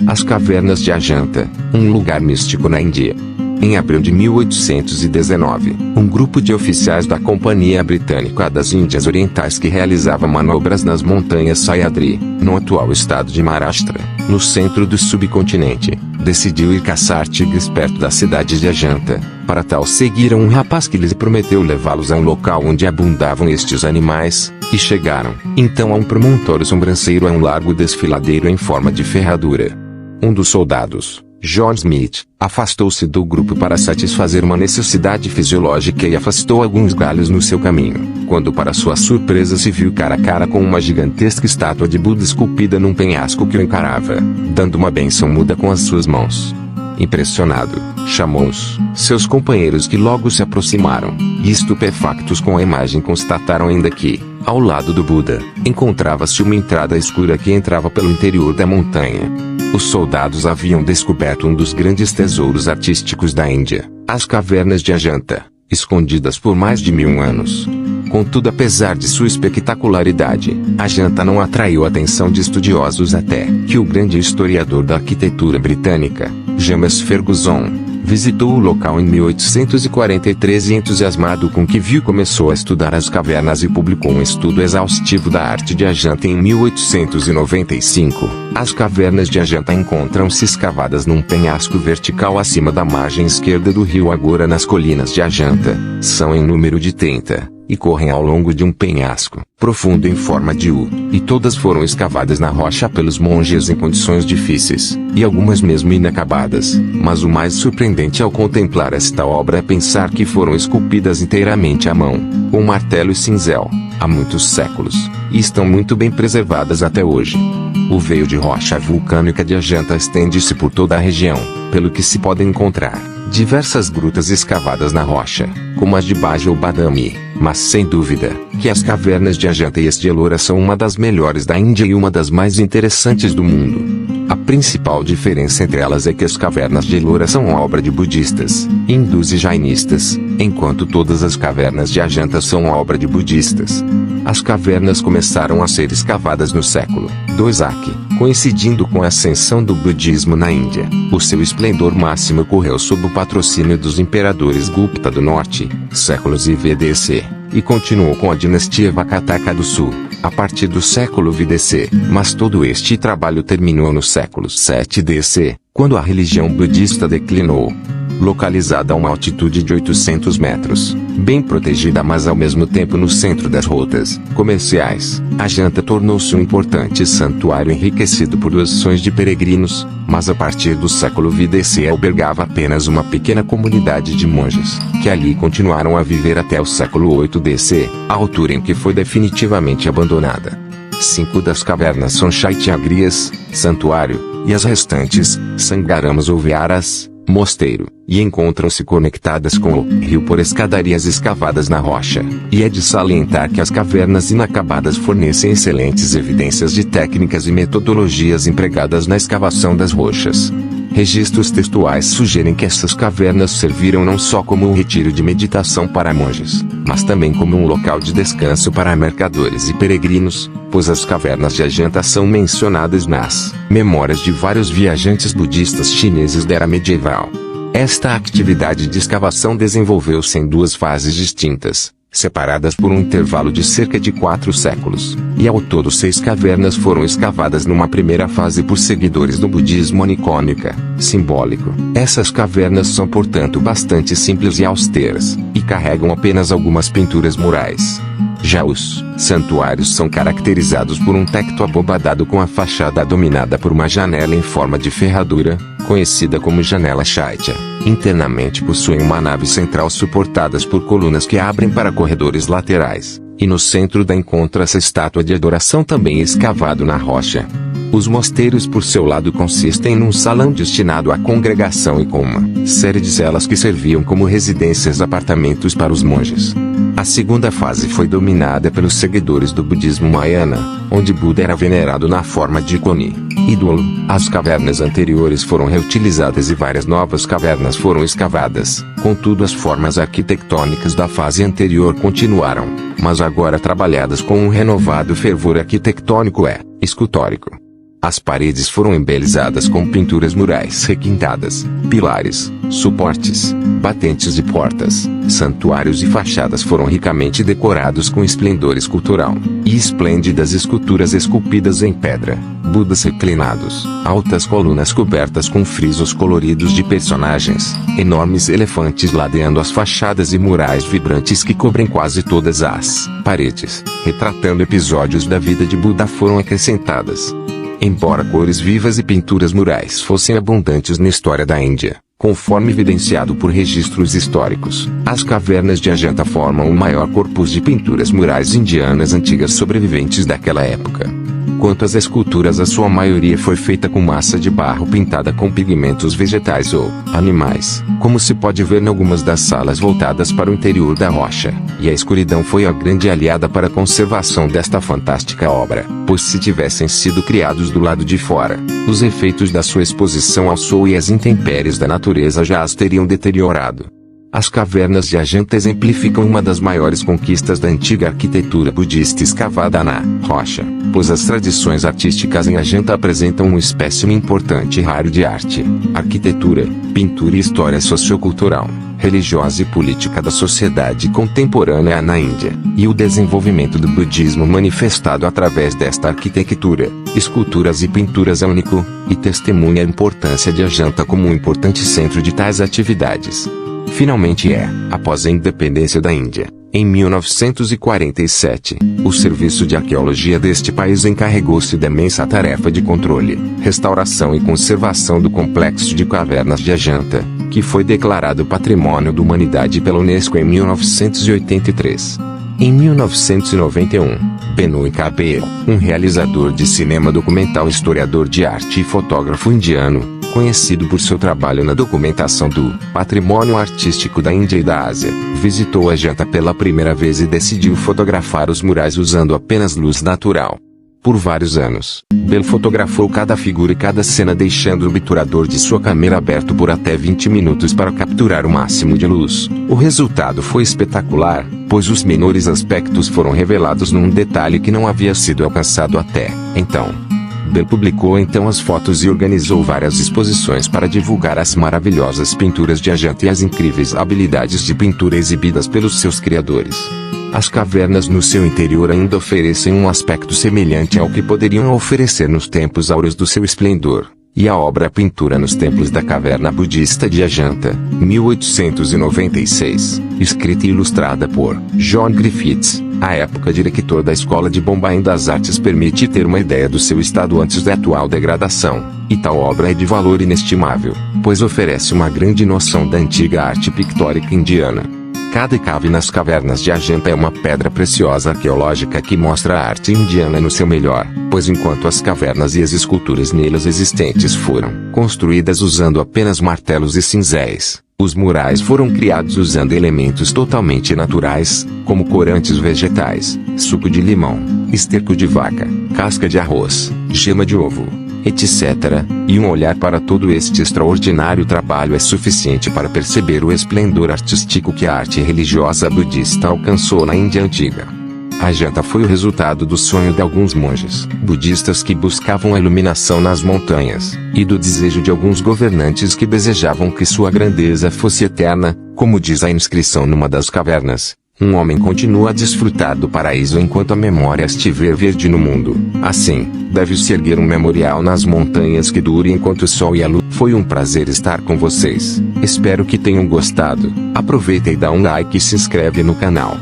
As Cavernas de Ajanta, um lugar místico na Índia. Em abril de 1819, um grupo de oficiais da Companhia Britânica das Índias Orientais que realizava manobras nas montanhas Sahyadri, no atual estado de Maharashtra, no centro do subcontinente, decidiu ir caçar tigres perto da cidade de Ajanta. Para tal seguiram um rapaz que lhes prometeu levá-los a um local onde abundavam estes animais, e chegaram, então, a um promontório sobranceiro a um largo desfiladeiro em forma de ferradura. Um dos soldados, John Smith, afastou-se do grupo para satisfazer uma necessidade fisiológica e afastou alguns galhos no seu caminho, quando para sua surpresa se viu cara a cara com uma gigantesca estátua de Buda esculpida num penhasco que o encarava, dando uma bênção muda com as suas mãos. Impressionado, chamou seus companheiros que logo se aproximaram, e estupefactos com a imagem constataram ainda que, ao lado do Buda, encontrava-se uma entrada escura que entrava pelo interior da montanha. Os soldados haviam descoberto um dos grandes tesouros artísticos da Índia, as Cavernas de Ajanta, escondidas por mais de 1000 anos. Contudo, apesar de sua espetacularidade, Ajanta não atraiu a atenção de estudiosos até que o grande historiador da arquitetura britânica, James Fergusson, visitou o local em 1843 e, entusiasmado com o que viu, começou a estudar as cavernas e publicou um estudo exaustivo da arte de Ajanta em 1895. As Cavernas de Ajanta encontram-se escavadas num penhasco vertical acima da margem esquerda do rio Agora, nas colinas de Ajanta. São em número de 30, e correm ao longo de um penhasco profundo em forma de U, e todas foram escavadas na rocha pelos monges em condições difíceis, e algumas mesmo inacabadas. Mas o mais surpreendente ao contemplar esta obra é pensar que foram esculpidas inteiramente à mão, com martelo e cinzel, há muitos séculos, e estão muito bem preservadas até hoje. O veio de rocha vulcânica de Ajanta estende-se por toda a região, pelo que se podem encontrar diversas grutas escavadas na rocha, como as de Baja ou Badami, mas sem dúvida, que as Cavernas de Ajanta e as de Ellora são uma das melhores da Índia e uma das mais interessantes do mundo. A principal diferença entre elas é que as Cavernas de Ellora são obra de budistas, hindus e jainistas, enquanto todas as Cavernas de Ajanta são obra de budistas. As cavernas começaram a ser escavadas no século II AC, coincidindo com a ascensão do budismo na Índia. O seu esplendor máximo ocorreu sob o patrocínio dos imperadores Gupta do Norte, séculos IVDC, e continuou com a dinastia Vakataka do Sul, a partir do século VDC, mas todo este trabalho terminou no século VII DC, quando a religião budista declinou. Localizada a uma altitude de 800 metros, bem protegida mas ao mesmo tempo no centro das rotas comerciais, Ajanta tornou-se um importante santuário enriquecido por doações de peregrinos, mas a partir do século VDC albergava apenas uma pequena comunidade de monges, que ali continuaram a viver até o século VIII DC, a altura em que foi definitivamente abandonada. 5 das cavernas são Chaityagrias, santuário, e as restantes, Sangaramas ou Viharas, mosteiro, e encontram-se conectadas com o rio por escadarias escavadas na rocha. E é de salientar que as cavernas inacabadas fornecem excelentes evidências de técnicas e metodologias empregadas na escavação das rochas. Registros textuais sugerem que essas cavernas serviram não só como um retiro de meditação para monges, mas também como um local de descanso para mercadores e peregrinos, pois as Cavernas de Ajanta são mencionadas nas memórias de vários viajantes budistas chineses da era medieval. Esta atividade de escavação desenvolveu-se em 2 fases distintas, separadas por um intervalo de cerca de 4 séculos, e ao todo 6 cavernas foram escavadas numa primeira fase por seguidores do budismo nicônica, simbólico. Essas cavernas são, portanto, bastante simples e austeras, e carregam apenas algumas pinturas murais. Já os santuários são caracterizados por um teto abobadado com a fachada dominada por uma janela em forma de ferradura, conhecida como janela Chaitya. Internamente possuem uma nave central suportadas por colunas que abrem para corredores laterais, e no centro da encontra-se a estátua de adoração também escavado na rocha. Os mosteiros, por seu lado, consistem num salão destinado à congregação e com uma série de celas que serviam como residências apartamentos para os monges. A segunda fase foi dominada pelos seguidores do budismo Mahayana, onde Buda era venerado na forma de cone, ídolo. As cavernas anteriores foram reutilizadas e várias novas cavernas foram escavadas. Contudo, as formas arquitetônicas da fase anterior continuaram, mas agora trabalhadas com um renovado fervor arquitetônico escultórico. As paredes foram embelizadas com pinturas murais requintadas, pilares, suportes, batentes de portas, santuários e fachadas foram ricamente decorados com esplendor escultural, e esplêndidas esculturas esculpidas em pedra, Budas reclinados, altas colunas cobertas com frisos coloridos de personagens, enormes elefantes ladeando as fachadas e murais vibrantes que cobrem quase todas as paredes, retratando episódios da vida de Buda foram acrescentadas. Embora cores vivas e pinturas murais fossem abundantes na história da Índia, conforme evidenciado por registros históricos, as cavernas de Ajanta formam o maior corpus de pinturas murais indianas antigas sobreviventes daquela época. Quanto às esculturas, a sua maioria foi feita com massa de barro pintada com pigmentos vegetais ou animais, como se pode ver em algumas das salas voltadas para o interior da rocha, e a escuridão foi a grande aliada para a conservação desta fantástica obra, pois se tivessem sido criados do lado de fora, os efeitos da sua exposição ao sol e às intempéries da natureza já as teriam deteriorado. As cavernas de Ajanta exemplificam uma das maiores conquistas da antiga arquitetura budista escavada na rocha, pois as tradições artísticas em Ajanta apresentam um espécime importante e raro de arte, arquitetura, pintura e história sociocultural, religiosa e política da sociedade contemporânea na Índia, e o desenvolvimento do budismo manifestado através desta arquitetura, esculturas e pinturas é único, e testemunha a importância de Ajanta como um importante centro de tais atividades. Finalmente após a independência da Índia, em 1947, o Serviço de Arqueologia deste país encarregou-se da imensa tarefa de controle, restauração e conservação do complexo de cavernas de Ajanta, que foi declarado Patrimônio da Humanidade pela Unesco em 1983. Em 1991, Benoy Kapoor, um realizador de cinema documental, historiador de arte e fotógrafo indiano, conhecido por seu trabalho na documentação do patrimônio artístico da Índia e da Ásia, visitou Ajanta pela primeira vez e decidiu fotografar os murais usando apenas luz natural. Por vários anos, Bel fotografou cada figura e cada cena, deixando o obturador de sua câmera aberto por até 20 minutos para capturar o máximo de luz. O resultado foi espetacular, pois os menores aspectos foram revelados num detalhe que não havia sido alcançado até então. Bel publicou então as fotos e organizou várias exposições para divulgar as maravilhosas pinturas de Ajanta e as incríveis habilidades de pintura exibidas pelos seus criadores. As cavernas no seu interior ainda oferecem um aspecto semelhante ao que poderiam oferecer nos tempos áureos do seu esplendor, e a obra Pintura nos Templos da Caverna Budista de Ajanta, 1896, escrita e ilustrada por John Griffiths, à época diretor da Escola de Bombay das Artes, permite ter uma ideia do seu estado antes da atual degradação, e tal obra é de valor inestimável, pois oferece uma grande noção da antiga arte pictórica indiana. Cada cave nas cavernas de Ajanta é uma pedra preciosa arqueológica que mostra a arte indiana no seu melhor, pois enquanto as cavernas e as esculturas nelas existentes foram construídas usando apenas martelos e cinzéis, os murais foram criados usando elementos totalmente naturais, como corantes vegetais, suco de limão, esterco de vaca, casca de arroz, gema de ovo, etc., e um olhar para todo este extraordinário trabalho é suficiente para perceber o esplendor artístico que a arte religiosa budista alcançou na Índia Antiga. Ajanta foi o resultado do sonho de alguns monges budistas que buscavam a iluminação nas montanhas, e do desejo de alguns governantes que desejavam que sua grandeza fosse eterna, como diz a inscrição numa das cavernas. Um homem continua a desfrutar do paraíso enquanto a memória estiver verde no mundo. Assim, deve-se erguer um memorial nas montanhas que dure enquanto o sol e a lua. Foi um prazer estar com vocês. Espero que tenham gostado. Aproveita e dá um like e se inscreve no canal.